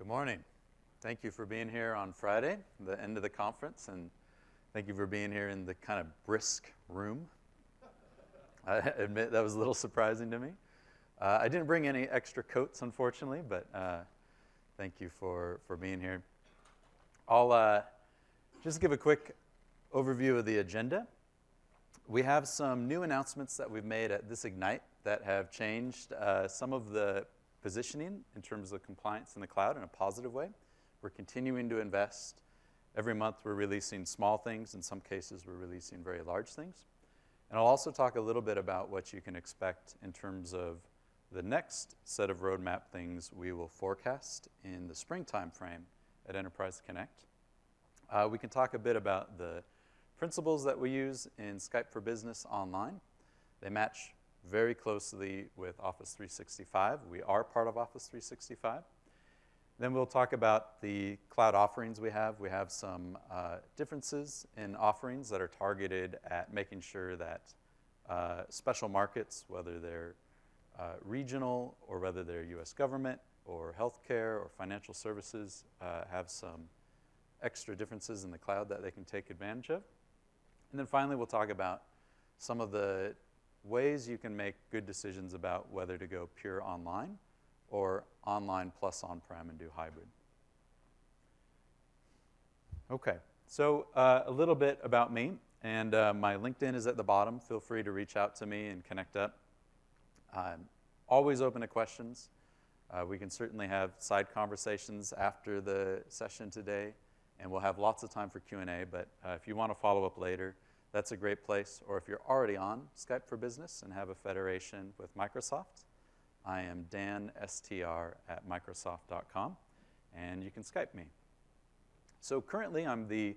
Good morning. Thank you for being here on Friday, the end of the conference, and thank you for being here in the kind of brisk room. I admit that was a little surprising to me. I didn't bring any extra coats, unfortunately, but thank you for being here. I'll just give a quick overview of the agenda. We have some new announcements that we've made at this Ignite that have changed some of the positioning in terms of compliance in the cloud in a positive way. We're continuing to invest. Every month we're releasing small things. In some cases we're releasing very large things. And I'll also talk a little bit about what you can expect in terms of the next set of roadmap things we will forecast in the springtime frame at Enterprise Connect. We can talk a bit about the principles that we use in Skype for Business Online. They match very closely with Office 365. We are part of Office 365. Then we'll talk about the cloud offerings we have. We have some differences in offerings that are targeted at making sure that special markets, whether they're regional or whether they're US government or healthcare or financial services, have some extra differences in the cloud that they can take advantage of. And then finally, we'll talk about some of the ways you can make good decisions about whether to go pure online or online plus on-prem and do hybrid. Okay, so a little bit about me, and my LinkedIn is at the bottom. Feel free to reach out to me and connect up. I'm always open to questions. We can certainly have side conversations after the session today, and we'll have lots of time for Q&A, but if you want to follow up later, that's a great place. Or if you're already on Skype for Business and have a federation with Microsoft, I am danstr@microsoft.com, and you can Skype me. So currently, I'm the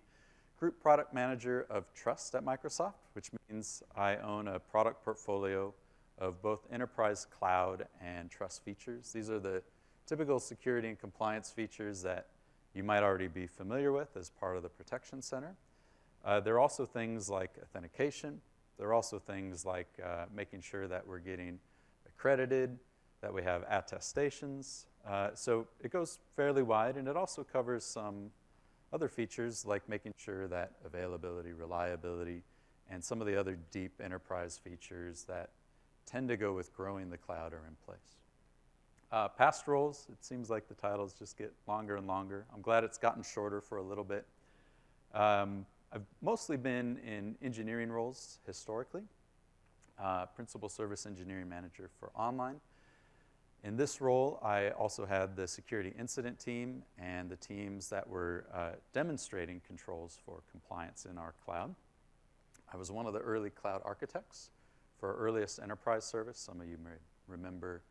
Group Product Manager of Trust at Microsoft, which means I own a product portfolio of both enterprise cloud and trust features. These are the typical security and compliance features that you might already be familiar with as part of the Protection Center. There are also things like authentication. There are also things like making sure that we're getting accredited, that we have attestations. So it goes fairly wide, and it also covers some other features like making sure that availability, reliability, and some of the other deep enterprise features that tend to go with growing the cloud are in place. Past roles, it seems like the titles just get longer and longer. I'm glad it's gotten shorter for a little bit. I've mostly been in engineering roles historically, Principal Service Engineering Manager for online. In this role, I also had the security incident team and the teams that were demonstrating controls for compliance in our cloud. I was one of the early cloud architects for our earliest enterprise service. Some of you may remember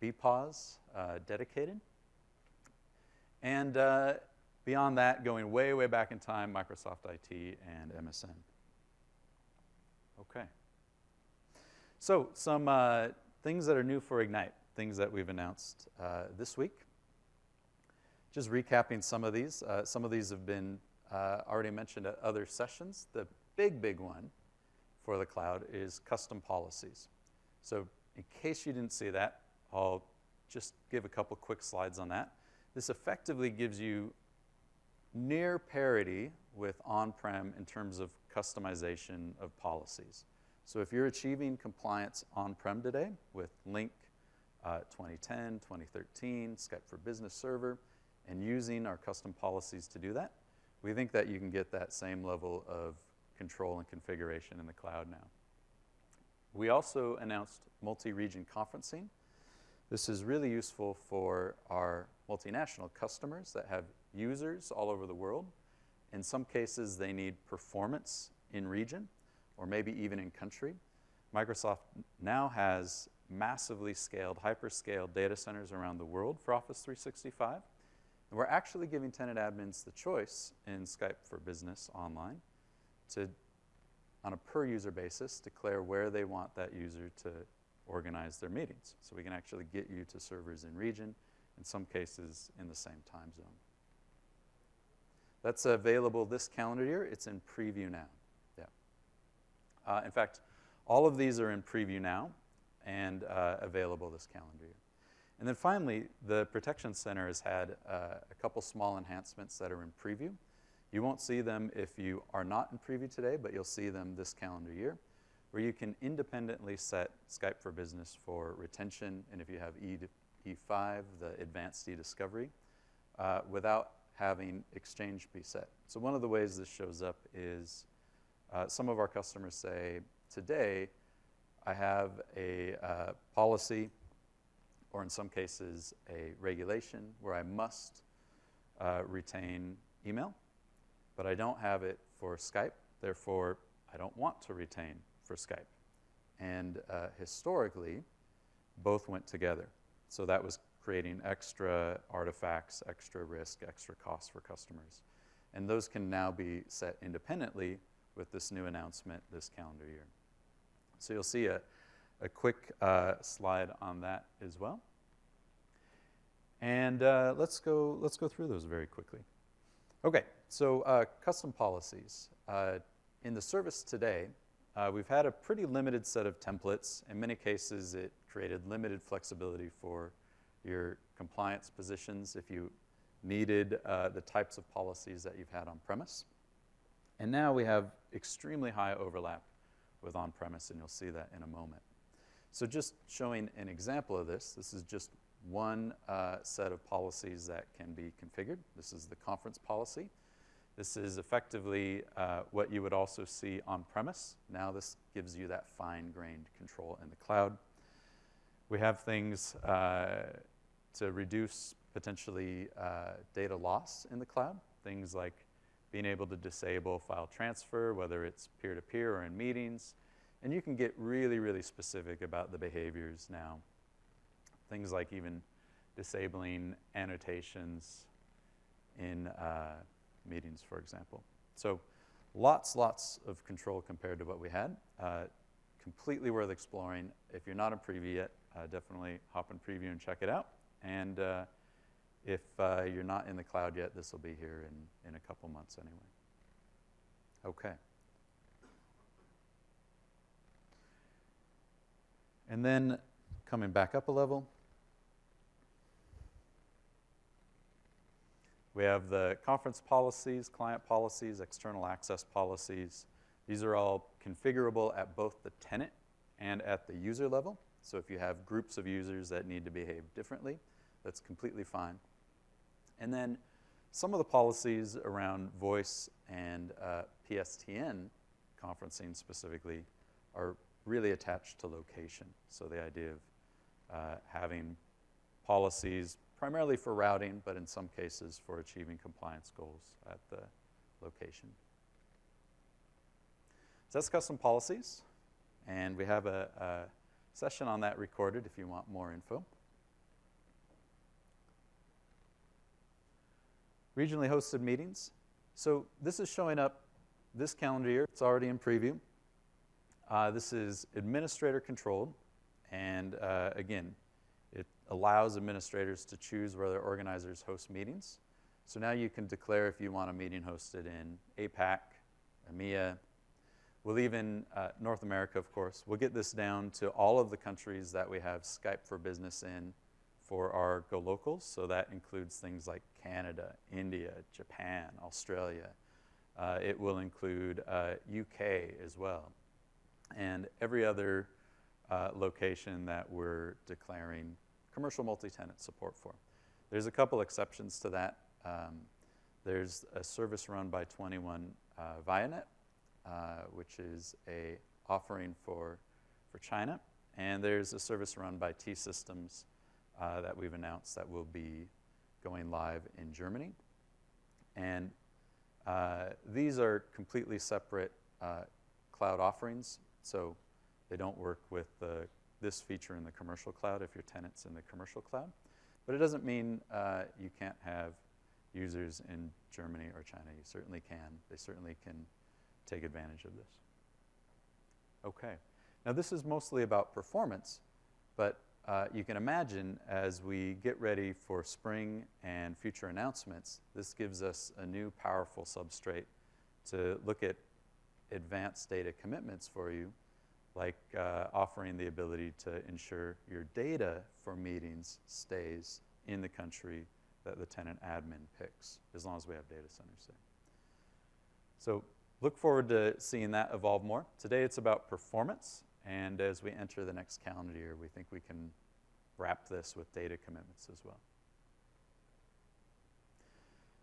BPAWS, Dedicated. And beyond that, going way, way back in time, Microsoft IT and MSN. Okay. So some things that are new for Ignite, things that we've announced this week. Just recapping some of these. Some of these have been already mentioned at other sessions. The big one for the cloud is custom policies. So in case you didn't see that, I'll just give a couple quick slides on that. This effectively gives you near parity with on-prem in terms of customization of policies. So if you're achieving compliance on-prem today with Link 2010, 2013, Skype for Business Server, and using our custom policies to do that, we think that you can get that same level of control and configuration in the cloud now. We also announced multi-region conferencing. This is really useful for our multinational customers that have users all over the world. In some cases, they need performance in region or maybe even in country. Microsoft now has massively scaled, hyper-scaled data centers around the world for Office 365. And we're actually giving tenant admins the choice in Skype for Business Online to, on a per-user basis, declare where they want that user to organize their meetings. So we can actually get you to servers in region, in some cases in the same time zone. That's available this calendar year. It's in preview now. Yeah. In fact, all of these are in preview now and available this calendar year. And then finally, the Protection Center has had a couple small enhancements that are in preview. You won't see them if you are not in preview today, but you'll see them this calendar year, where you can independently set Skype for Business for retention, and if you have E5, the advanced e-discovery, without having Exchange be set. So one of the ways this shows up is some of our customers say, today I have a policy, or in some cases a regulation, where I must retain email, but I don't have it for Skype, therefore I don't want to retain for Skype. And historically, both went together. So that was creating extra artifacts, extra risk, extra costs for customers. And those can now be set independently with this new announcement this calendar year. So you'll see a quick slide on that as well. And let's go through those very quickly. Okay, so custom policies. In the service today, we've had a pretty limited set of templates. In many cases, it created limited flexibility for your compliance positions if you needed the types of policies that you've had on premise. And now we have extremely high overlap with on-premise, and you'll see that in a moment. So just showing an example of this, this is just one set of policies that can be configured. This is the conference policy. This is effectively what you would also see on-premise. Now this gives you that fine-grained control in the cloud. We have things to reduce potentially data loss in the cloud, things like being able to disable file transfer, whether it's peer-to-peer or in meetings. And you can get really, really specific about the behaviors now. Things like even disabling annotations in meetings, for example. So lots of control compared to what we had. Completely worth exploring. If you're not in preview yet, definitely hop in preview and check it out. And if you're not in the cloud yet, this will be here in a couple months anyway. Okay. And then coming back up a level, we have the conference policies, client policies, external access policies. These are all configurable at both the tenant and at the user level. So if you have groups of users that need to behave differently, that's completely fine. And then some of the policies around voice and PSTN conferencing specifically are really attached to location. So the idea of having policies primarily for routing, but in some cases for achieving compliance goals at the location. So that's custom policies. And we have a session on that recorded if you want more info. Regionally hosted meetings. So this is showing up this calendar year. It's already in preview. This is administrator controlled. And again, it allows administrators to choose whether organizers host meetings. So now you can declare if you want a meeting hosted in APAC, EMEA. We'll even, North America, of course. We'll get this down to all of the countries that we have Skype for Business in for our Go Locals. So that includes things like Canada, India, Japan, Australia. It will include UK as well. And every other location that we're declaring commercial multi-tenant support for. There's a couple exceptions to that. There's a service run by 21 Vianet, which is a offering for China. And there's a service run by T-Systems that we've announced that will be going live in Germany. And these are completely separate cloud offerings. So they don't work with this feature in the commercial cloud if your tenant's in the commercial cloud. But it doesn't mean you can't have users in Germany or China. You certainly can. They certainly can take advantage of this. Okay. Now this is mostly about performance, but you can imagine as we get ready for spring and future announcements, this gives us a new powerful substrate to look at advanced data commitments for you like offering the ability to ensure your data for meetings stays in the country that the tenant admin picks, as long as we have data centers there. So look forward to seeing that evolve more. Today it's about performance, and as we enter the next calendar year, we think we can wrap this with data commitments as well.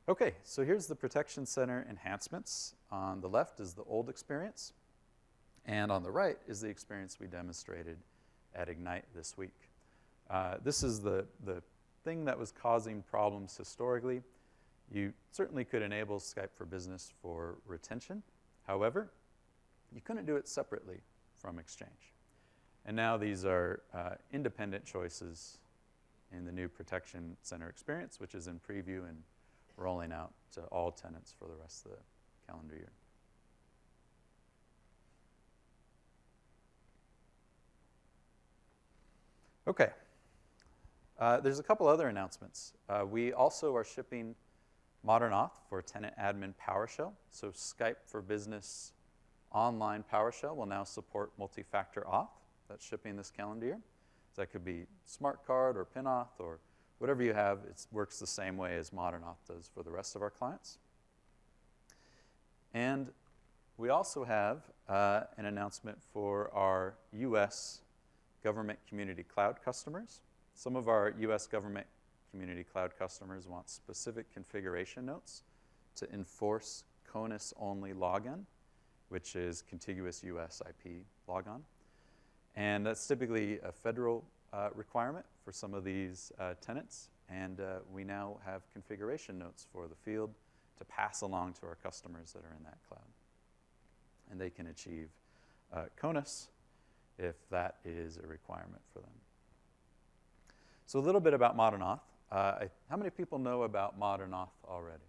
Okay, so here's the Protection Center enhancements. On the left is the old experience, and on the right is the experience we demonstrated at Ignite this week. This is the thing that was causing problems historically. You certainly could enable Skype for Business for retention. However, you couldn't do it separately from Exchange. And now these are independent choices in the new Protection Center experience, which is in preview and rolling out to all tenants for the rest of the calendar year. Okay. There's a couple other announcements. We also are shipping Modern Auth for Tenant Admin PowerShell. So Skype for Business Online PowerShell will now support multi-factor auth. That's shipping this calendar year. So that could be Smart Card or PinAuth or whatever you have. It works the same way as Modern Auth does for the rest of our clients. And we also have an announcement for our U.S. government community cloud customers. Some of our U.S. government community cloud customers want specific configuration notes to enforce CONUS-only login, which is contiguous U.S. IP logon. And that's typically a federal requirement for some of these tenants. And we now have configuration notes for the field to pass along to our customers that are in that cloud. And they can achieve CONUS if that is a requirement for them. So a little bit about Modern Auth. How many people know about Modern Auth already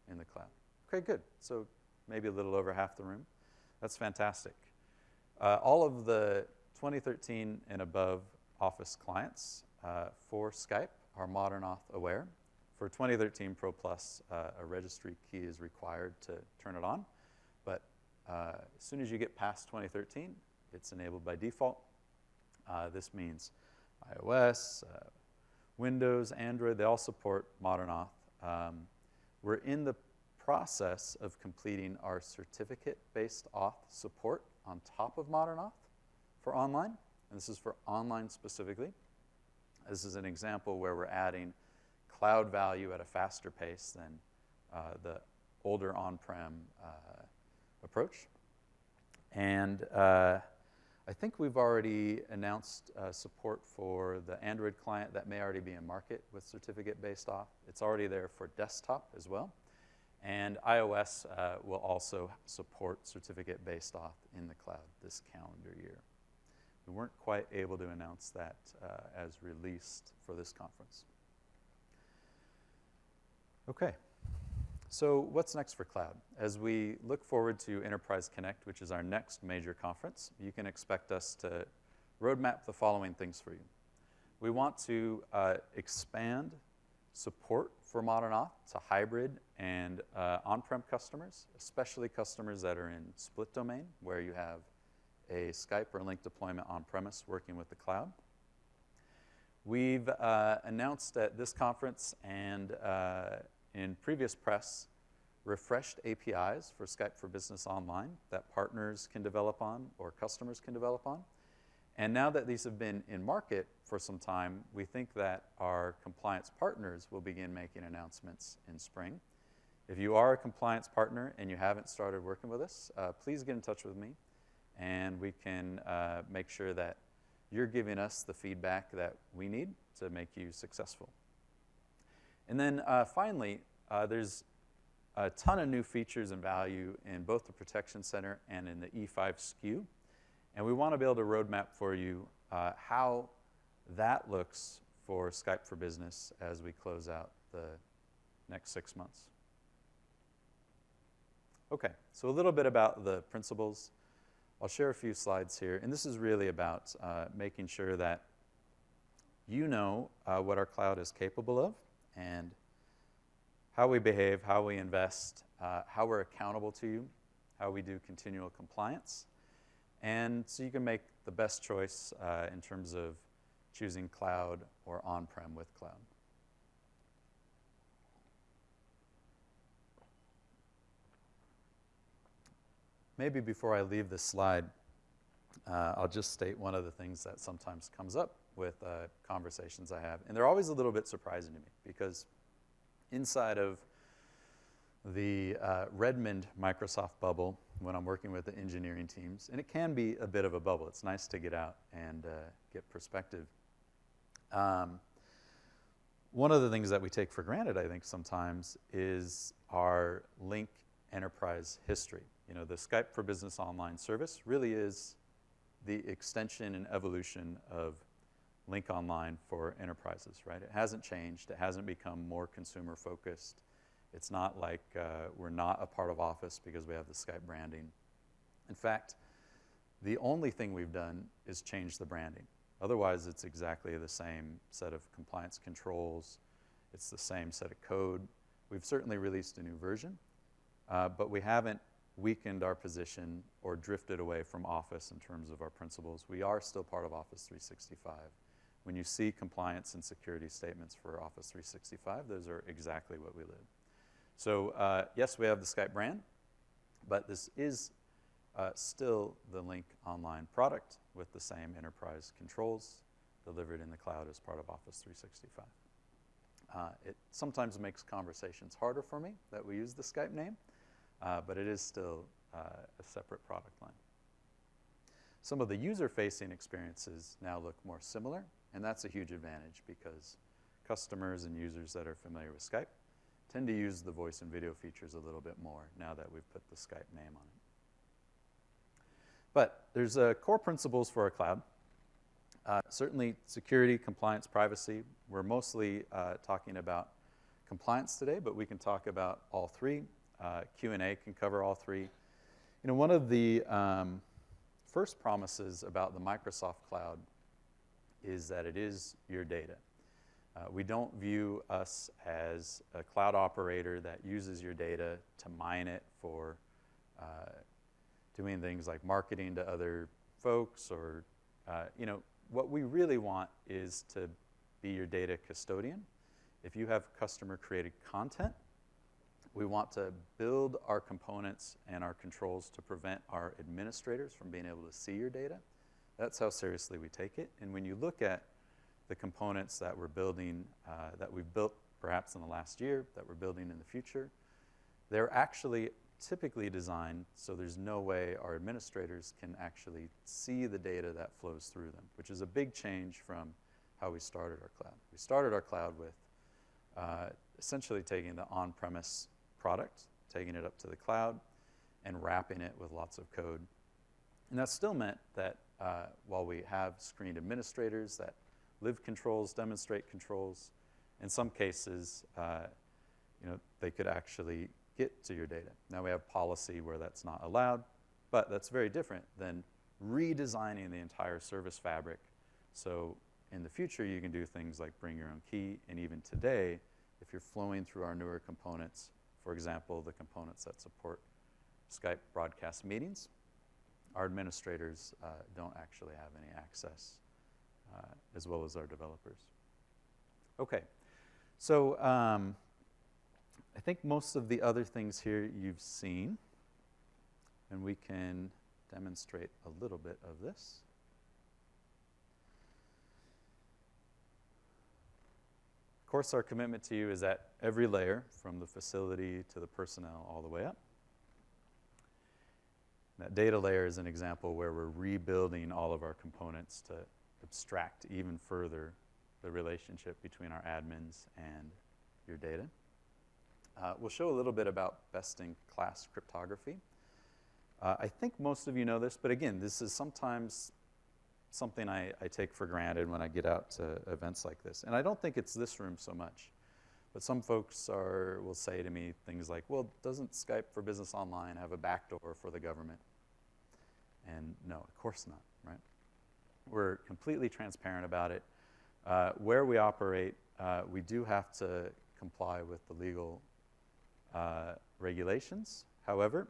in the cloud? Okay, good. So maybe a little over half the room. That's fantastic. All of the 2013 and above Office clients for Skype are Modern Auth aware. For 2013 Pro Plus, a registry key is required to turn it on. But as soon as you get past 2013, it's enabled by default. This means iOS, Windows, Android, they all support Modern Auth. We're in the process of completing our certificate-based auth support on top of Modern Auth for online, and this is for online specifically. This is an example where we're adding cloud value at a faster pace than the older on-prem approach. And I think we've already announced support for the Android client that may already be in market with certificate-based auth. It's already there for desktop as well. And iOS will also support certificate-based auth in the cloud this calendar year. We weren't quite able to announce that as released for this conference. Okay. So what's next for cloud? As we look forward to Enterprise Connect, which is our next major conference, you can expect us to roadmap the following things for you. We want to expand support for Modern Auth to hybrid and on-prem customers, especially customers that are in split domain, where you have a Skype or link deployment on-premise working with the cloud. We've announced at this conference and in previous press, refreshed APIs for Skype for Business Online that partners can develop on or customers can develop on. And now that these have been in market for some time, we think that our compliance partners will begin making announcements in spring. If you are a compliance partner and you haven't started working with us, please get in touch with me, and we can make sure that you're giving us the feedback that we need to make you successful. And then finally, there's a ton of new features and value in both the Protection Center and in the E5 SKU. And we want to be able to roadmap for you how that looks for Skype for Business as we close out the next 6 months. Okay, so a little bit about the principles. I'll share a few slides here. And this is really about making sure that you know what our cloud is capable of and how we behave, how we invest, how we're accountable to you, how we do continual compliance. And so you can make the best choice in terms of choosing cloud or on-prem with cloud. Maybe before I leave this slide, I'll just state one of the things that sometimes comes up with conversations I have. And they're always a little bit surprising to me because inside of the Redmond Microsoft bubble, when I'm working with the engineering teams, and it can be a bit of a bubble. It's nice to get out and get perspective. One of the things that we take for granted, I think, sometimes is our Link enterprise history. You know, the Skype for Business Online service really is the extension and evolution of Link Online for enterprises, right? It hasn't changed. It hasn't become more consumer focused. It's not like we're not a part of Office because we have the Skype branding. In fact, the only thing we've done is change the branding. Otherwise, it's exactly the same set of compliance controls. It's the same set of code. We've certainly released a new version, but we haven't weakened our position or drifted away from Office in terms of our principles. We are still part of Office 365. When you see compliance and security statements for Office 365, those are exactly what we live. So yes, we have the Skype brand, but this is still the Link Online product with the same enterprise controls delivered in the cloud as part of Office 365. It sometimes makes conversations harder for me that we use the Skype name, but it is still a separate product line. Some of the user-facing experiences now look more similar, and that's a huge advantage because customers and users that are familiar with Skype tend to use the voice and video features a little bit more now that we've put the Skype name on it. But there's core principles for our cloud. Certainly security, compliance, privacy. We're mostly talking about compliance today, but we can talk about all three. Q&A can cover all three. You know, one of the first promises about the Microsoft Cloud is that it is your data. We don't view us as a cloud operator that uses your data to mine it for doing things like marketing to other folks or, you know, what we really want is to be your data custodian. If you have customer-created content, we want to build our components and our controls to prevent our administrators from being able to see your data. That's how seriously we take it. And when you look at the components that we're building, that we've built perhaps in the last year, that we're building in the future, they're actually typically designed so there's no way our administrators can actually see the data that flows through them, which is a big change from how we started our cloud. We started our cloud with essentially taking the on-premise product, taking it up to the cloud, and wrapping it with lots of code. And that still meant that while we have screened administrators that live controls, demonstrate controls, in some cases, you know, they could actually get to your data. Now we have policy where that's not allowed, but that's very different than redesigning the entire service fabric. So in the future, you can do things like bring your own key, and even today, if you're flowing through our newer components, for example, the components that support Skype broadcast meetings, our administrators don't actually have any access, as well as our developers. Okay, so I think most of the other things here you've seen, and we can demonstrate a little bit of this. Of course, our commitment to you is at every layer, from the facility to the personnel all the way up. That data layer is an example where we're rebuilding all of our components to abstract even further the relationship between our admins and your data. We'll show a little bit about best-in-class cryptography. I think most of you know this, but again, this is sometimes something I take for granted when I get out to events like this. And I don't think it's this room so much, but some folks will say to me things like, well, doesn't Skype for Business Online have a backdoor for the government? And no, of course not, right? We're completely transparent about it. Where we operate, we do have to comply with the legal regulations. However,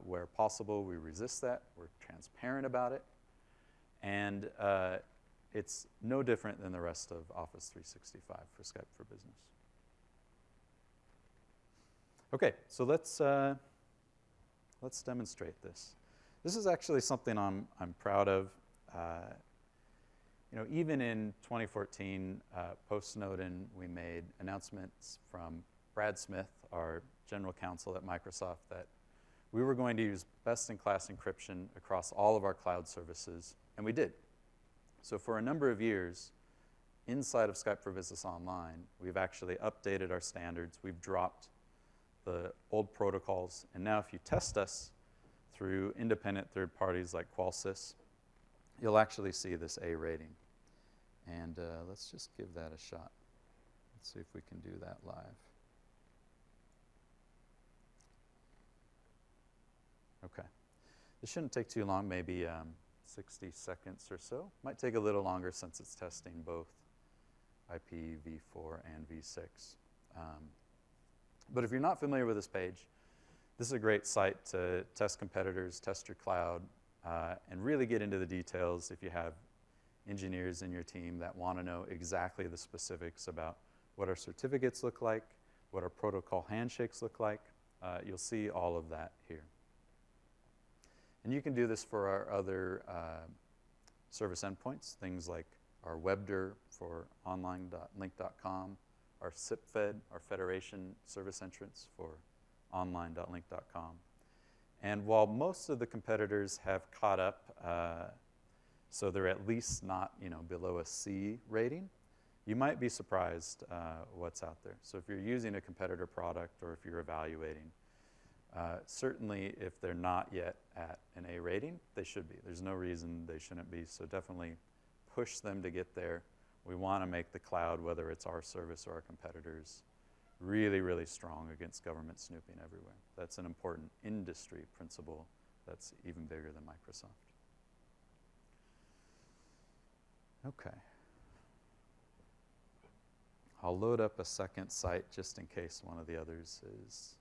Where possible, we resist that. We're transparent about it. And it's no different than the rest of Office 365 for Skype for Business. Okay, so let's demonstrate this. This is actually something I'm proud of. Even in 2014, post-Snowden, we made announcements from Brad Smith, our general counsel at Microsoft, that we were going to use best-in-class encryption across all of our cloud services, and we did. So for a number of years, inside of Skype for Business Online, we've actually updated our standards. We've dropped the old protocols, and now if you test us through independent third parties like Qualsys, you'll actually see this A rating. And let's just give that a shot. Let's see if we can do that live. Okay. This shouldn't take too long, maybe 60 seconds or so. Might take a little longer since it's testing both IPv4 and v6. But if you're not familiar with this page, this is a great site to test competitors, test your cloud, and really get into the details if you have engineers in your team that want to know exactly the specifics about what our certificates look like, what our protocol handshakes look like. You'll see all of that here. And you can do this for our other service endpoints, things like our WebDir for online.link.com, our SIPFed, our federation service entrance for online.link.com. And while most of the competitors have caught up, so they're at least not below a C rating, you might be surprised what's out there. So if you're using a competitor product or if you're evaluating, certainly if they're not yet at an A rating, they should be. There's no reason they shouldn't be, so definitely push them to get there. We want to make the cloud, whether it's our service or our competitors, really, really strong against government snooping everywhere. That's an important industry principle that's even bigger than Microsoft. Okay. I'll load up a second site just in case one of the others has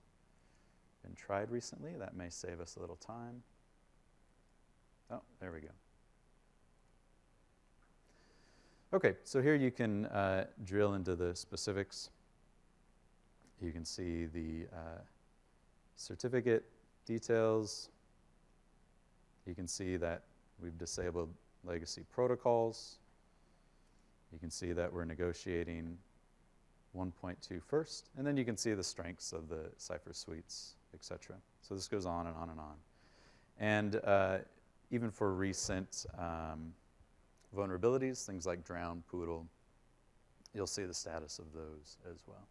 been tried recently. That may save us a little time. Oh, there we go. Okay, so here you can drill into the specifics. You can see the certificate details. You can see that we've disabled legacy protocols. You can see that we're negotiating 1.2 first, and then you can see the strengths of the Cypher suites, etc. So this goes on and on and on. And even for recent vulnerabilities, things like Drown, Poodle, you'll see the status of those as well.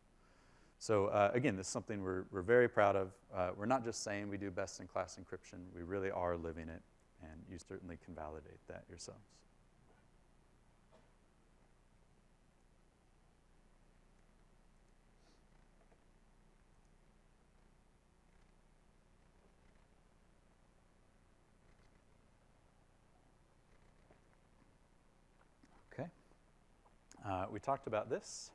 So again, this is something we're very proud of. We're not just saying we do best-in-class encryption. We really are living it, and you certainly can validate that yourselves. Okay. We talked about this.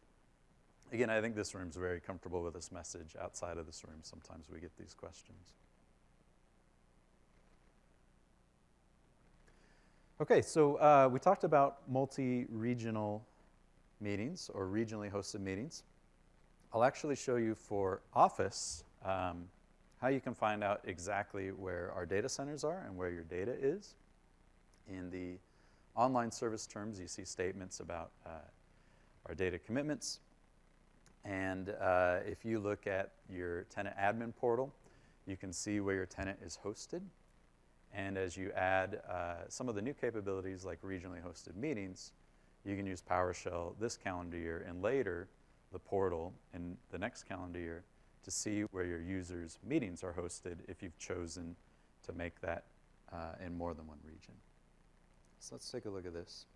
Again, I think this room's very comfortable with this message. Outside of this room, sometimes we get these questions. Okay, so we talked about multi-regional meetings or regionally hosted meetings. I'll actually show you for Office how you can find out exactly where our data centers are and where your data is. In the online service terms, you see statements about our data commitments. And if you look at your tenant admin portal, you can see where your tenant is hosted. And as you add some of the new capabilities like regionally hosted meetings, you can use PowerShell this calendar year and later the portal in the next calendar year to see where your users' meetings are hosted if you've chosen to make that in more than one region. So let's take a look at this.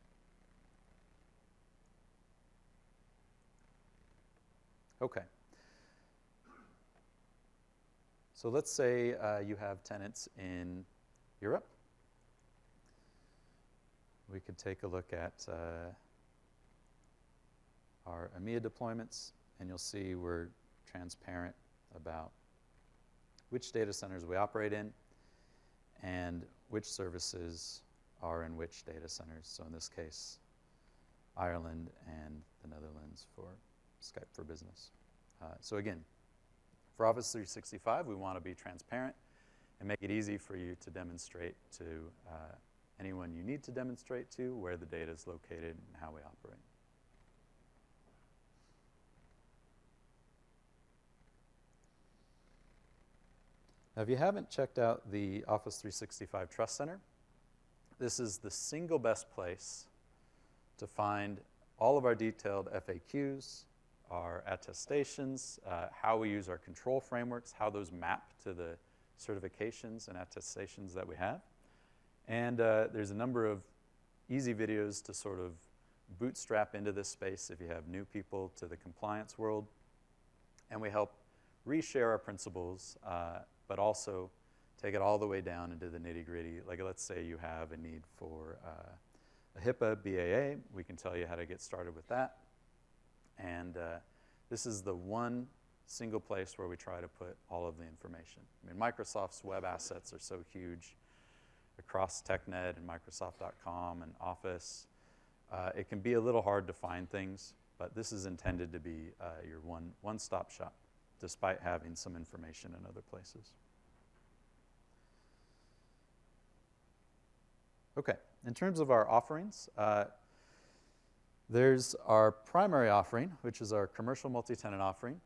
Okay. So let's say you have tenants in Europe. We could take a look at our EMEA deployments, and you'll see we're transparent about which data centers we operate in and which services are in which data centers. So in this case, Ireland and the Netherlands for Skype for Business. So again, for Office 365, we want to be transparent and make it easy for you to demonstrate to anyone you need to demonstrate to where the data is located and how we operate. Now, if you haven't checked out the Office 365 Trust Center, this is the single best place to find all of our detailed FAQs, our attestations, how we use our control frameworks, how those map to the certifications and attestations that we have. And there's a number of easy videos to sort of bootstrap into this space if you have new people to the compliance world. And we help reshare our principles, but also take it all the way down into the nitty-gritty. Like, let's say you have a need for a HIPAA BAA. We can tell you how to get started with that. And this is the one single place where we try to put all of the information. I mean, Microsoft's web assets are so huge across TechNet and Microsoft.com and Office. It can be a little hard to find things, but this is intended to be your one-stop shop, despite having some information in other places. Okay, in terms of our offerings, there's our primary offering, which is our commercial multi-tenant offering.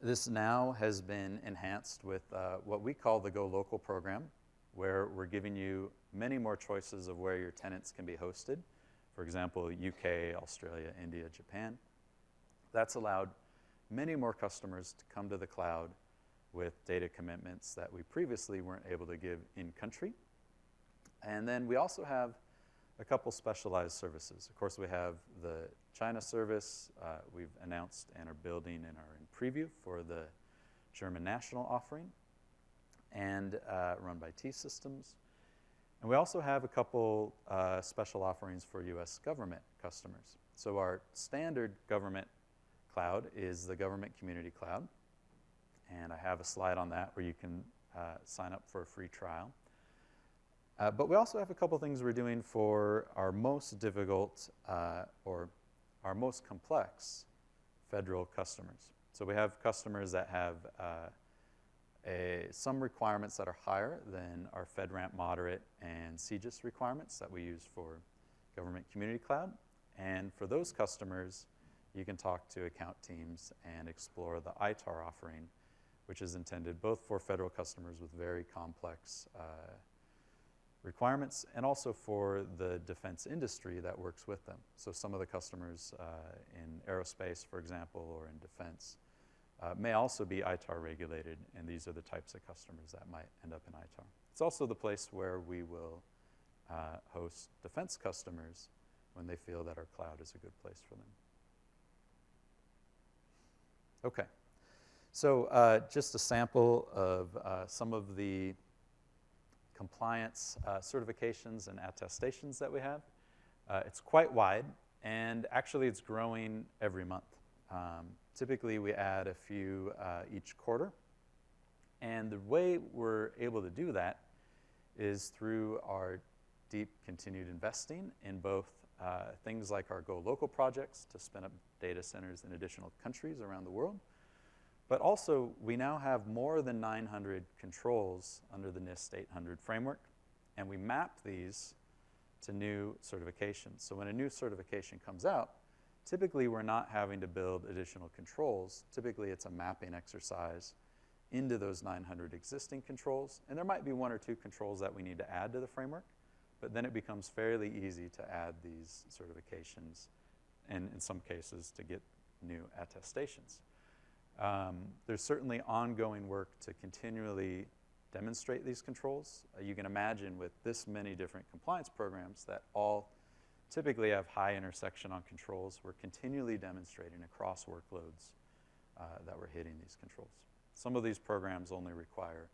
This now has been enhanced with what we call the Go Local program, where we're giving you many more choices of where your tenants can be hosted. For example, UK, Australia, India, Japan. That's allowed many more customers to come to the cloud with data commitments that we previously weren't able to give in country. And then we also have a couple specialized services. Of course, we have the China service we've announced and are building and are in preview for the German national offering, and run by T-Systems. And we also have a couple special offerings for US government customers. So our standard government cloud is the Government Community Cloud. And I have a slide on that where you can sign up for a free trial. But we also have a couple things we're doing for our most difficult or our most complex federal customers. So we have customers that have some requirements that are higher than our FedRAMP moderate and CGIS requirements that we use for Government Community Cloud. And for those customers, you can talk to account teams and explore the ITAR offering, which is intended both for federal customers with very complex requirements and also for the defense industry that works with them. So some of the customers in aerospace, for example, or in defense may also be ITAR regulated, and these are the types of customers that might end up in ITAR. It's also the place where we will host defense customers when they feel that our cloud is a good place for them. Okay, so just a sample of some of the compliance certifications and attestations that we have. It's quite wide, and actually it's growing every month. Typically we add a few each quarter, and the way we're able to do that is through our deep continued investing in both things like our Go Local projects to spin up data centers in additional countries around the world. But also, we now have more than 900 controls under the NIST 800 framework, and we map these to new certifications. So when a new certification comes out, typically we're not having to build additional controls. Typically it's a mapping exercise into those 900 existing controls, and there might be one or two controls that we need to add to the framework, but then it becomes fairly easy to add these certifications, and in some cases to get new attestations. There's certainly ongoing work to continually demonstrate these controls. You can imagine with this many different compliance programs that all typically have high intersection on controls, we're continually demonstrating across workloads that we're hitting these controls. Some of these programs only require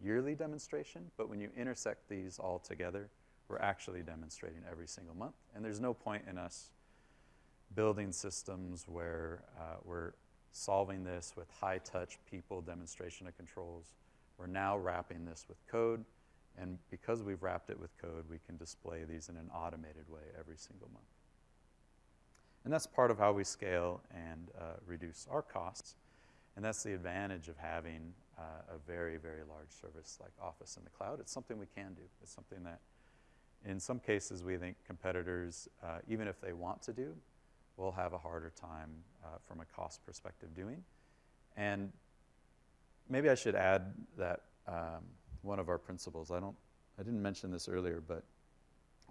yearly demonstration, but when you intersect these all together, we're actually demonstrating every single month. And there's no point in us building systems where we're solving this with high-touch people demonstration of controls. We're now wrapping this with code, and because we've wrapped it with code, we can display these in an automated way every single month. And that's part of how we scale and reduce our costs, and that's the advantage of having a very, very large service like Office in the cloud. It's something we can do. It's something that in some cases we think competitors, even if they want to do, will have a harder time from a cost perspective doing. And maybe I should add that one of our principles, I didn't mention this earlier, but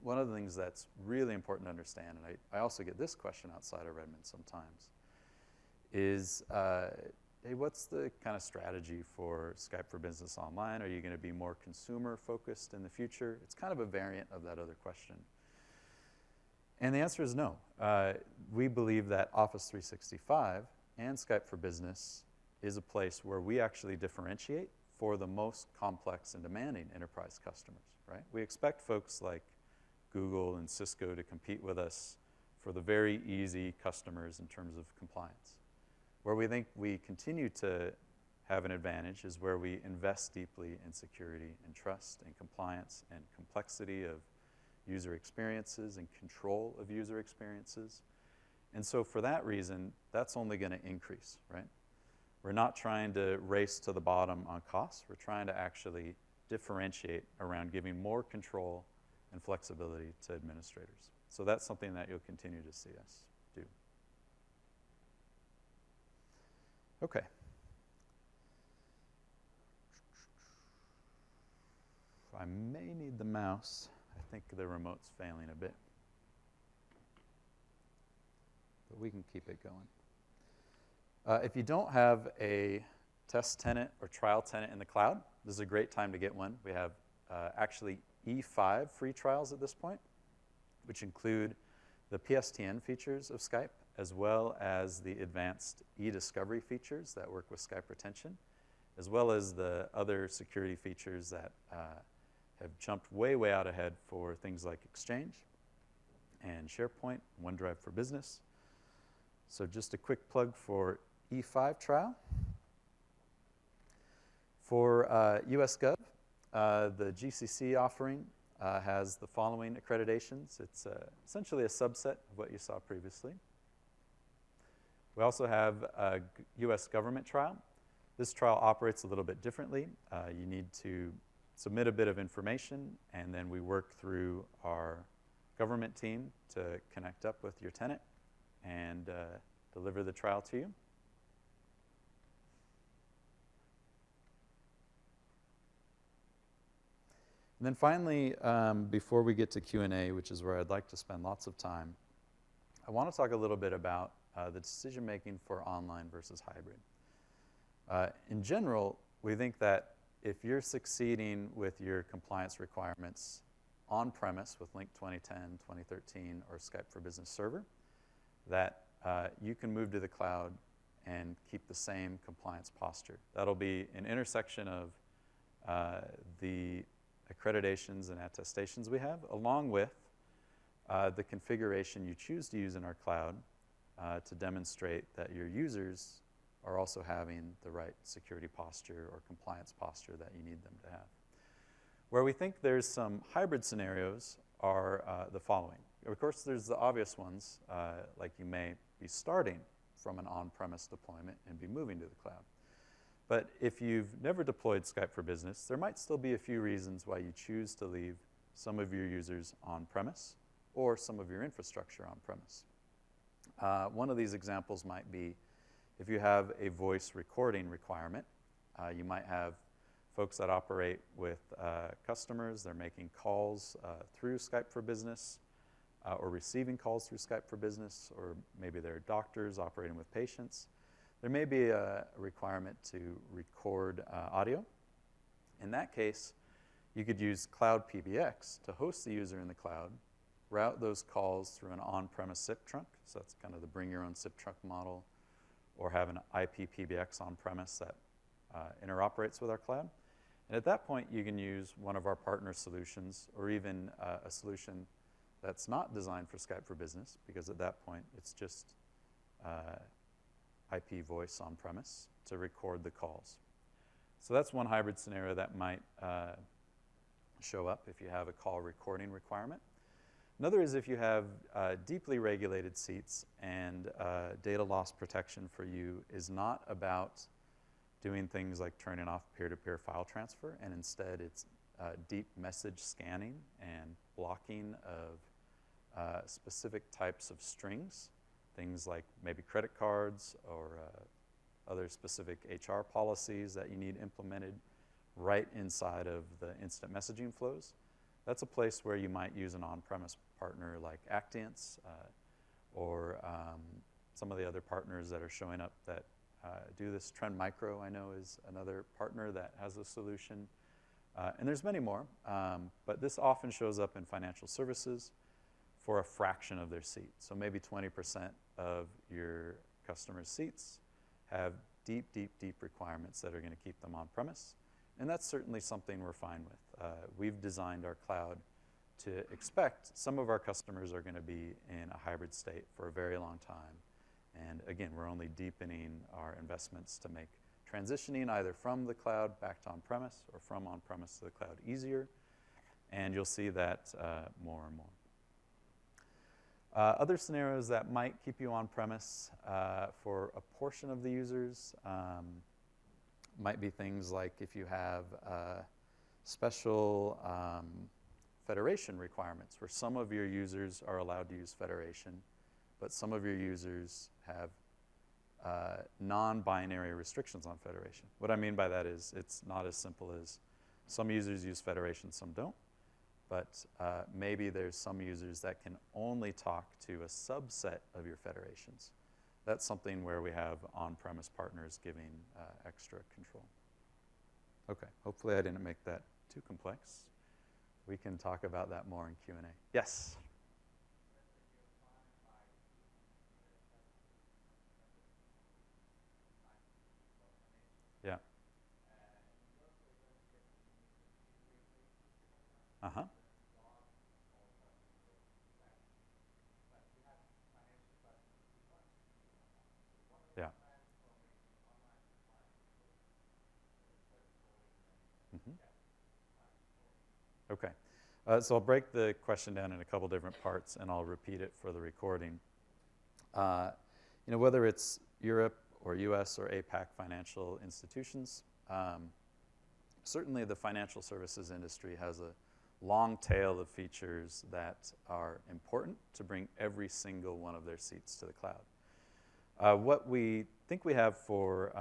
one of the things that's really important to understand, and I also get this question outside of Redmond sometimes, is hey, what's the kind of strategy for Skype for Business Online? Are you going to be more consumer focused in the future? It's kind of a variant of that other question. And the answer is no. We believe that Office 365 and Skype for Business is a place where we actually differentiate for the most complex and demanding enterprise customers, right? We expect folks like Google and Cisco to compete with us for the very easy customers in terms of compliance. Where we think we continue to have an advantage is where we invest deeply in security and trust and compliance and complexity of user experiences and control of user experiences. And so for that reason, that's only going to increase, right? We're not trying to race to the bottom on costs. We're trying to actually differentiate around giving more control and flexibility to administrators. So that's something that you'll continue to see us do. Okay. I may need the mouse. I think the remote's failing a bit. But we can keep it going. If you don't have a test tenant or trial tenant in the cloud, this is a great time to get one. We have actually E5 free trials at this point, which include the PSTN features of Skype, as well as the advanced e-discovery features that work with Skype retention, as well as the other security features that have jumped way, way out ahead for things like Exchange and SharePoint, OneDrive for Business. So just a quick plug for E5 trial. For US Gov, the GCC offering has the following accreditations. It's essentially a subset of what you saw previously. We also have a US government trial. This trial operates a little bit differently. You need to submit a bit of information, and then we work through our government team to connect up with your tenant and deliver the trial to you. And then finally, before we get to Q&A, which is where I'd like to spend lots of time, I want to talk a little bit about the decision-making for online versus hybrid. In general, we think that if you're succeeding with your compliance requirements on-premise with Link 2010, 2013, or Skype for Business Server, that you can move to the cloud and keep the same compliance posture. That'll be an intersection of the accreditations and attestations we have, along with the configuration you choose to use in our cloud to demonstrate that your users are also having the right security posture or compliance posture that you need them to have. Where we think there's some hybrid scenarios are the following. Of course, there's the obvious ones, like you may be starting from an on-premise deployment and be moving to the cloud. But if you've never deployed Skype for Business, there might still be a few reasons why you choose to leave some of your users on-premise or some of your infrastructure on-premise. One of these examples might be if you have a voice recording requirement. You might have folks that operate with customers. They're making calls through Skype for Business or receiving calls through Skype for Business, or maybe they're doctors operating with patients. There may be a requirement to record audio. In that case, you could use Cloud PBX to host the user in the cloud, route those calls through an on-premise SIP trunk, so that's kind of the bring your own SIP trunk model, or have an IP PBX on-premise that interoperates with our cloud. And at that point, you can use one of our partner solutions, or even a solution that's not designed for Skype for Business, because at that point, it's just IP voice on-premise to record the calls. So that's one hybrid scenario that might show up if you have a call recording requirement. Another is if you have deeply regulated seats and data loss protection for you is not about doing things like turning off peer-to-peer file transfer, and instead it's deep message scanning and blocking of specific types of strings, things like maybe credit cards or other specific HR policies that you need implemented right inside of the instant messaging flows. That's a place where you might use an on-premise partner like Actiance or some of the other partners that are showing up that do this. Trend Micro, I know, is another partner that has a solution. And there's many more, but this often shows up in financial services for a fraction of their seats. So maybe 20% of your customers' seats have deep, deep, deep requirements that are going to keep them on-premise. And that's certainly something we're fine with. We've designed our cloud to expect some of our customers are going to be in a hybrid state for a very long time. And again, we're only deepening our investments to make transitioning either from the cloud back to on-premise or from on-premise to the cloud easier. And you'll see that more and more. Other scenarios that might keep you on-premise for a portion of the users might be things like if you have special federation requirements where some of your users are allowed to use federation, but some of your users have non-binary restrictions on federation. What I mean by that is it's not as simple as some users use federation, some don't. But maybe there's some users that can only talk to a subset of your federations. That's something where we have on-premise partners giving extra control. Okay, hopefully I didn't make that too complex. We can talk about that more in Q&A. Yes? Yeah. Uh-huh. Yeah. Mm-hmm. Okay. So I'll break the question down in a couple different parts, and I'll repeat it for the recording. Whether it's Europe or US or APAC financial institutions, certainly the financial services industry has a long tail of features that are important to bring every single one of their seats to the cloud. What we think we have for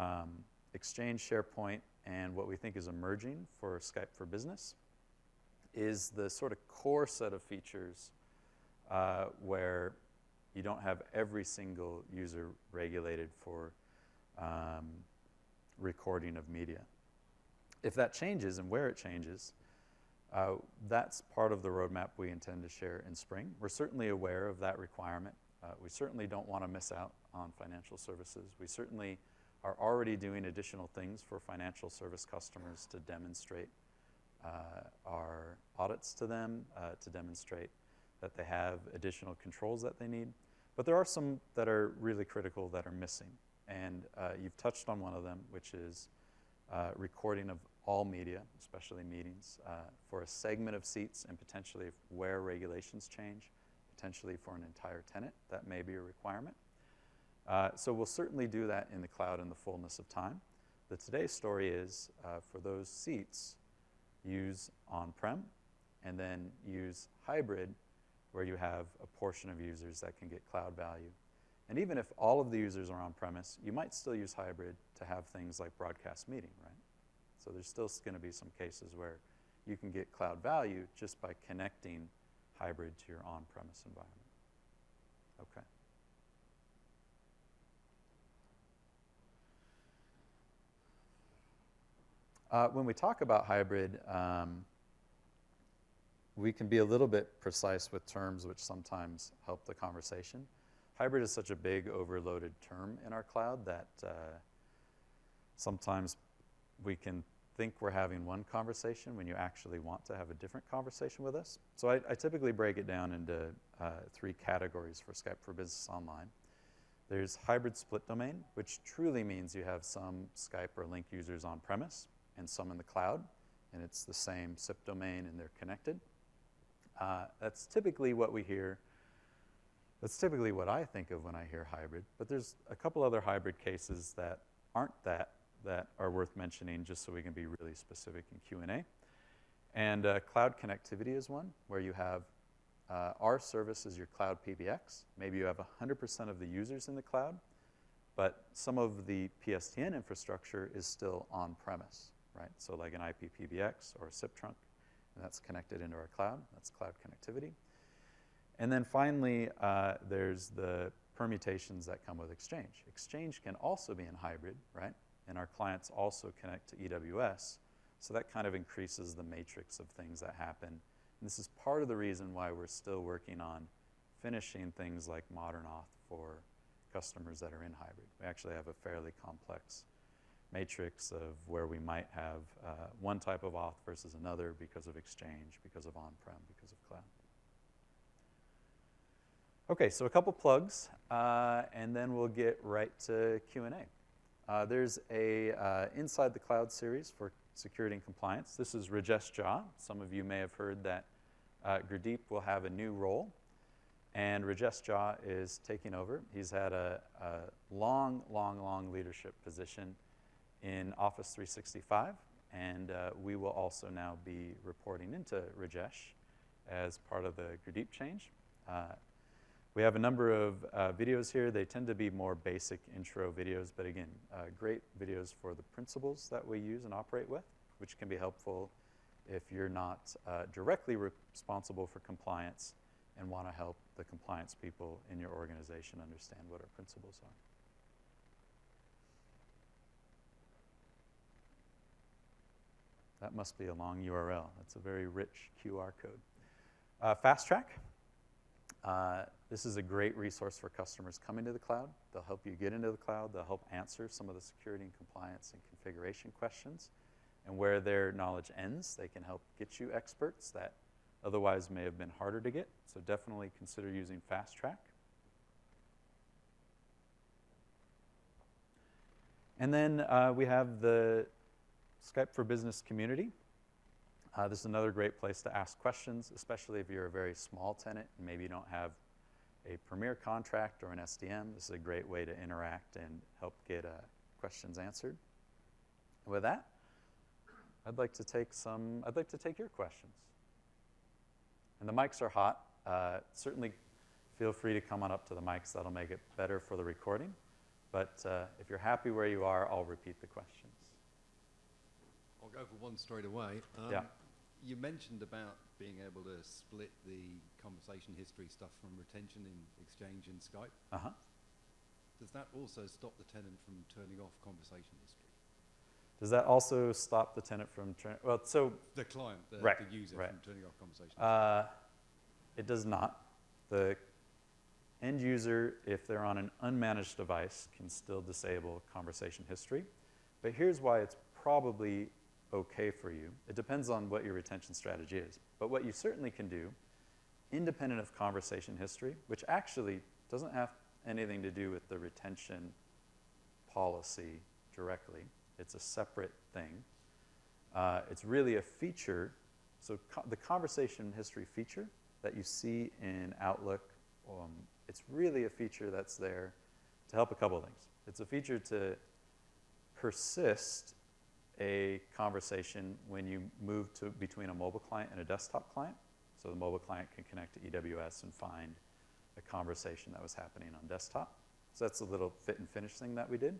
Exchange, SharePoint, and what we think is emerging for Skype for Business is the sort of core set of features where you don't have every single user regulated for recording of media. If that changes and where it changes, that's part of the roadmap we intend to share in spring. We're certainly aware of that requirement. We certainly don't want to miss out on financial services. We certainly are already doing additional things for financial service customers to demonstrate our audits to them, to demonstrate that they have additional controls that they need. But there are some that are really critical that are missing. And you've touched on one of them, which is recording of all media, especially meetings, for a segment of seats and potentially where regulations change, potentially for an entire tenant. That may be a requirement. So we'll certainly do that in the cloud in the fullness of time. The today's story is for those seats, use on-prem and then use hybrid where you have a portion of users that can get cloud value. And even if all of the users are on-premise, you might still use hybrid to have things like broadcast meeting, right? So there's still going to be some cases where you can get cloud value just by connecting hybrid to your on-premise environment. Okay. When we talk about hybrid, we can be a little bit precise with terms which sometimes help the conversation. Hybrid is such a big overloaded term in our cloud that sometimes we can think we're having one conversation when you actually want to have a different conversation with us. So I typically break it down into 3 categories for Skype for Business Online. There's hybrid split domain, which truly means you have some Skype or Link users on premise and some in the cloud, and it's the same SIP domain and they're connected. That's typically what we hear. That's typically what I think of when I hear hybrid, but there's a couple other hybrid cases that aren't that are worth mentioning just so we can be really specific in Q&A. And cloud connectivity is one where you have our service is your cloud PBX. Maybe you have 100% of the users in the cloud, but some of the PSTN infrastructure is still on-premise, right? So like an IP PBX or a SIP trunk, and that's connected into our cloud. That's cloud connectivity. And then finally, there's the permutations that come with Exchange. Exchange can also be in hybrid, right? And our clients also connect to EWS. So that kind of increases the matrix of things that happen. And this is part of the reason why we're still working on finishing things like modern auth for customers that are in hybrid. We actually have a fairly complex matrix of where we might have one type of auth versus another because of Exchange, because of on-prem, because of cloud. Okay, so a couple plugs, and then we'll get right to Q&A. There's a Inside the Cloud series for security and compliance. This is Rajesh Jha. Some of you may have heard that Gurdeep will have a new role, and Rajesh Jha is taking over. He's had a long leadership position in Office 365, and we will also now be reporting into Rajesh as part of the Gurdeep change. We have a number of videos here. They tend to be more basic intro videos, but again, great videos for the principles that we use and operate with, which can be helpful if you're not directly responsible for compliance and want to help the compliance people in your organization understand what our principles are. That must be a long URL. That's a very rich QR code. Fast Track. This is a great resource for customers coming to the cloud. They'll help you get into the cloud. They'll help answer some of the security and compliance and configuration questions. And where their knowledge ends, they can help get you experts that otherwise may have been harder to get. So definitely consider using Fast Track. And then we have the Skype for Business community. This is another great place to ask questions, especially if you're a very small tenant and maybe you don't have a premier contract or an SDM. This is a great way to interact and help get questions answered. And with that, I'd like to take your questions. And the mics are hot. Certainly feel free to come on up to the mics. That'll make it better for the recording. But if you're happy where you are, I'll repeat the questions. I'll go for one straight away. Yeah. You mentioned about being able to split the conversation history stuff from retention in Exchange and Skype. Uh-huh. Does that also stop the tenant from turning off conversation history? Does that also stop the tenant from well, so the client, the user, right. from turning off conversation history? It does not. The end user, if they're on an unmanaged device, can still disable conversation history. But here's why it's probably okay for you. It depends on what your retention strategy is. But what you certainly can do, independent of conversation history, which actually doesn't have anything to do with the retention policy directly. It's a separate thing. It's really a feature. So the conversation history feature that you see in Outlook, it's really a feature that's there to help a couple of things. It's a feature to persist a conversation when you move between a mobile client and a desktop client. So the mobile client can connect to EWS and find a conversation that was happening on desktop. So that's a little fit and finish thing that we did,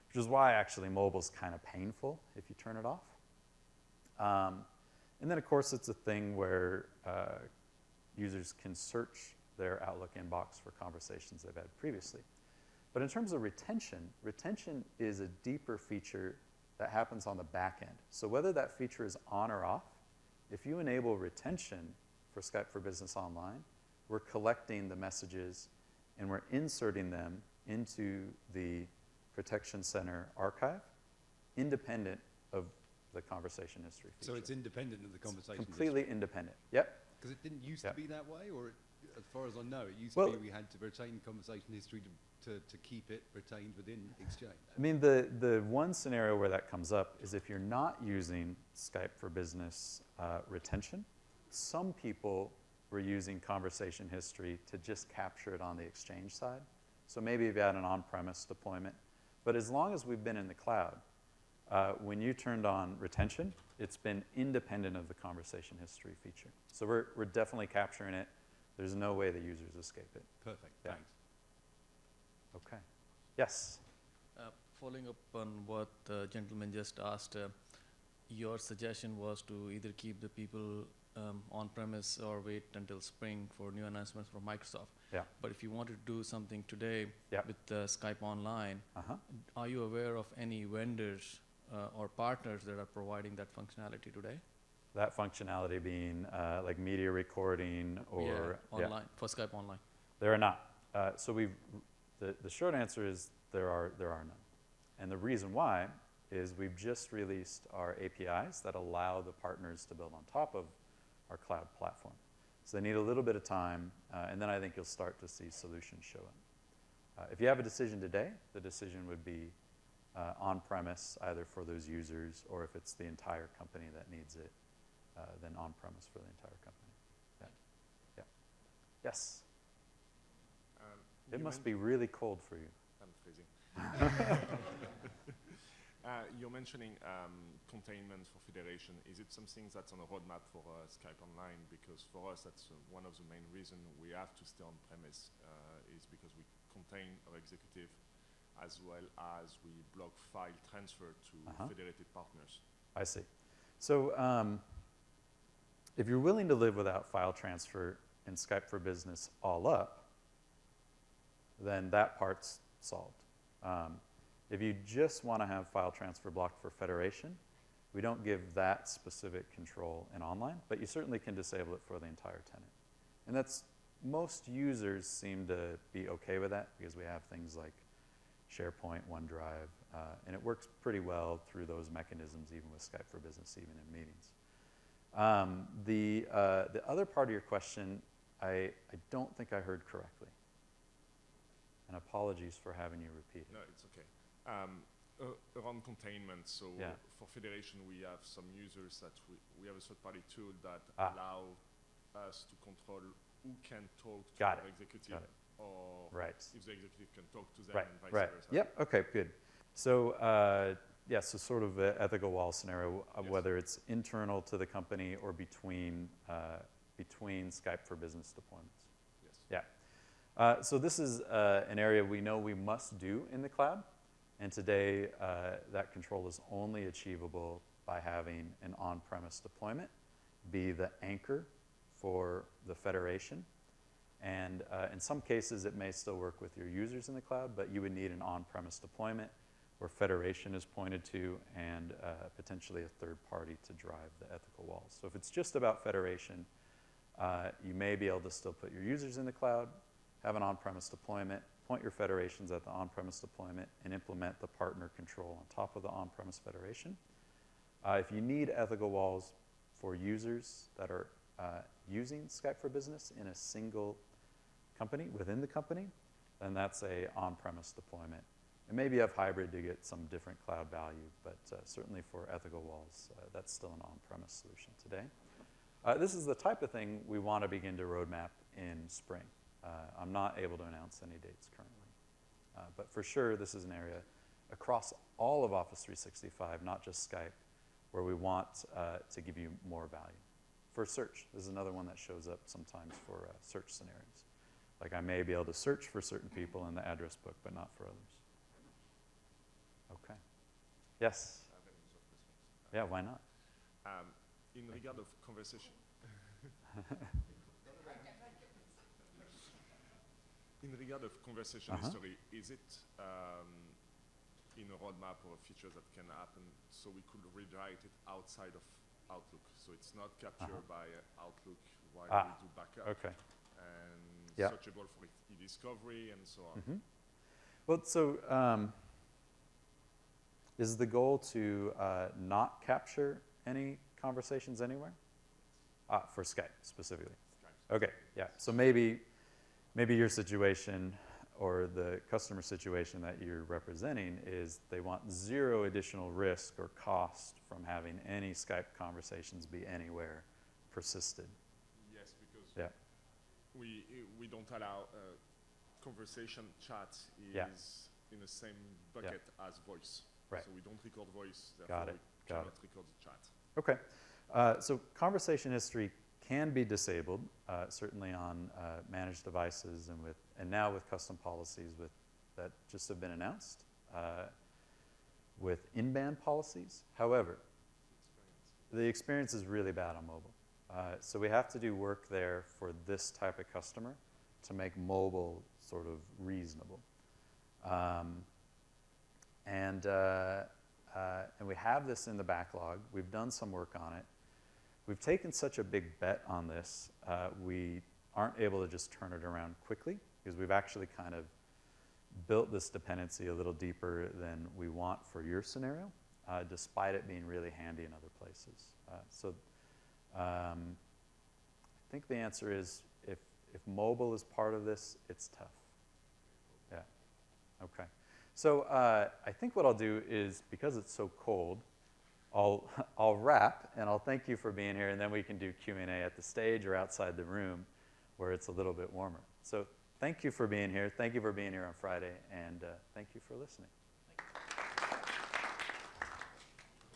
which is why actually mobile's kind of painful if you turn it off. And then of course it's a thing where users can search their Outlook inbox for conversations they've had previously. But in terms of retention, retention is a deeper feature that happens on the back end. So whether that feature is on or off, if you enable retention for Skype for Business Online, we're collecting the messages and we're inserting them into the Protection Center archive, independent of the conversation history feature. So it's independent of the conversation history? Completely independent, yep. Because it didn't used to be that way, or as far as I know, it used Well, to be we had to retain conversation history to keep it retained within Exchange. I mean, the one scenario where that comes up is if you're not using Skype for Business retention. Some people were using conversation history to just capture it on the Exchange side. So maybe if you had an on-premise deployment. But as long as we've been in the cloud, when you turned on retention, it's been independent of the conversation history feature. So we're definitely capturing it. There's no way the users escape it. Perfect, Yeah. thanks. Okay. Yes? Following up on what the gentleman just asked, your suggestion was to either keep the people on-premise or wait until spring for new announcements from Microsoft. Yeah. But if you wanted to do something today Yeah. with Skype Online, Uh-huh. are you aware of any vendors or partners that are providing that functionality today? That functionality being like media recording or... online, for Skype Online. There are not. So the short answer is there are none. And the reason why is we've just released our APIs that allow the partners to build on top of our cloud platform. So they need a little bit of time, and then I think you'll start to see solutions show up. If you have a decision today, the decision would be on-premise, either for those users, or if it's the entire company that needs it, then on-premise for the entire company. Yeah. Yeah. Yes? It must be really cold for you. I'm freezing. You're mentioning containment for federation. Is it something that's on a roadmap for Skype Online? Because for us, that's one of the main reasons we have to stay on premise is because we contain our executive as well as we block file transfer to federated partners. I see. So if you're willing to live without file transfer in Skype for Business all up, then that part's solved. If you just want to have file transfer blocked for federation, we don't give that specific control in online, but you certainly can disable it for the entire tenant. And that's, most users seem to be okay with that because we have things like SharePoint, OneDrive, and it works pretty well through those mechanisms, even with Skype for Business, even in meetings. The other part of your question, I don't think I heard correctly. And apologies for having you repeat it. No, it's okay. Around containment, so for federation, we have some users that we have a third-party tool that allow us to control who can talk to our executive, or if the executive can talk to them, and vice versa. Yep. Okay. Good. So so sort of an ethical wall scenario, whether it's internal to the company or between Skype for Business deployments. Yes. Yeah. So this is an area we know we must do in the cloud. And today, that control is only achievable by having an on-premise deployment be the anchor for the federation. And in some cases, it may still work with your users in the cloud, but you would need an on-premise deployment where federation is pointed to and potentially a third party to drive the ethical walls. So if it's just about federation, you may be able to still put your users in the cloud, have an on-premise deployment, point your federations at the on-premise deployment, and implement the partner control on top of the on-premise federation. If you need ethical walls for users that are using Skype for Business in a single company, within the company, then that's a on-premise deployment. And maybe you have hybrid to get some different cloud value, but certainly for ethical walls, that's still an on-premise solution today. This is the type of thing we want to begin to roadmap in spring. I'm not able to announce any dates currently. But for sure, this is an area across all of Office 365, not just Skype, where we want to give you more value. For search, this is another one that shows up sometimes for search scenarios. Like I may be able to search for certain people in the address book, but not for others. Okay. Yes? Yeah, why not? In regard of conversation. In regard of conversation history, is it in a roadmap or a feature that can happen so we could rewrite it outside of Outlook? So it's not captured by Outlook while we do backup. Okay. And searchable for e-discovery and so on. Well, so is the goal to not capture any conversations anywhere? For Skype specifically. Skype. Okay, yeah. So maybe your situation or the customer situation that you're representing is they want zero additional risk or cost from having any Skype conversations be anywhere persisted. Yes, because Yeah. we don't allow conversation chat is Yeah. in the same bucket as voice. Right. So we don't record voice, Got therefore it, we got cannot record the chat. Okay. So conversation history can be disabled, certainly on managed devices and now with custom policies that just have been announced, with in-band policies. However, the experience is really bad on mobile. So we have to do work there for this type of customer to make mobile sort of reasonable. And we have this in the backlog. We've done some work on it. We've taken such a big bet on this, we aren't able to just turn it around quickly because we've actually kind of built this dependency a little deeper than we want for your scenario, despite it being really handy in other places. I think the answer is if mobile is part of this, it's tough. Yeah, okay. So I think what I'll do is, because it's so cold, I'll wrap, and I'll thank you for being here, and then we can do Q&A at the stage or outside the room where it's a little bit warmer. So thank you for being here. Thank you for being here on Friday, and thank you for listening. Thank you.